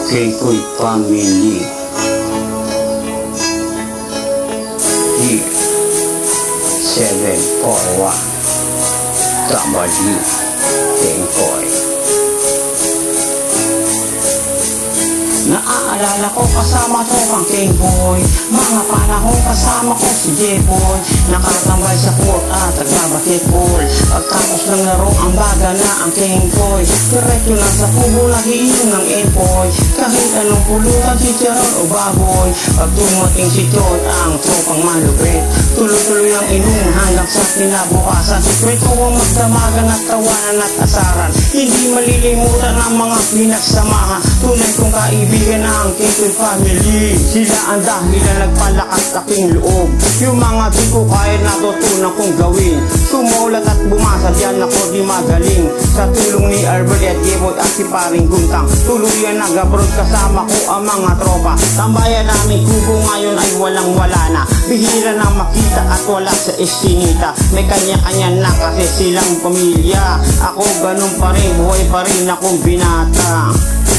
Keikoy Family. Here, 741 W. Keikoy. Naaalala ko kasama ko kang Keikoy, mga panahon kasama ko si Jepoy. Nakatambay sa court at nagbabasketball. Pagtapos ng laro ang baga na ang Keikoy. Diretso na sa kubo nagiinom ng empoy. Kahit anong pulutan si Charon o baboy. Pag dumating si Chot ang tropang malupit, tuloy-tuloy ang inom hanggang sa kinabukasan. Kwento ang magdamagan at tawanan at asaran. Hindi malilimutan ang mga pinagsamahan. Tunay kong kaibigan na ang Keikoy Family. Sila ang dahilan nagpalakas aking loob. Yung mga di ko kaya natutunan kong gawin. Sumulat at bumasa, diyan ako di magaling. Sa tulong ni Albert at Jepoy at si Paring Guntang, tuluyan nag-abroad kasama ko ang mga tropa. Tambayan namin kubo ngayon ay walang-wala na. Bihira na makita at wala sa eskinita. May kanya-kanya na kasi silang pamilya. Ako ganun pa rin, buhay pa rin akong binata.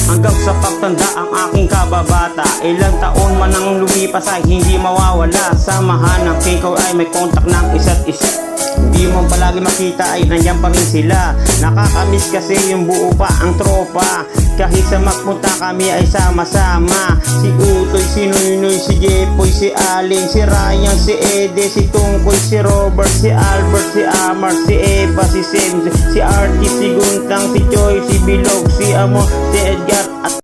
Hanggang sa pagtanda ang aking kababata. Ilang taon man ang lumipas ay hindi mawawala. Samahan ng Keikoy ay may kontak ng isa't isa. Hindi mo palagi makita ay nandiyan pa rin sila. Nakakamiss kasi yung buo pa ang tropa. Kahit sa magpunta kami ay sama-sama. Si Utoy, si Noynoy, si Jepoy, si Aling, si Ryan, si Ede, si Tungkoy, si Robert, si Albert, si Amar, si Eva, si Sem, si Artie, si Guntang, si Joy, si Bilog, si Amor, si Edgar at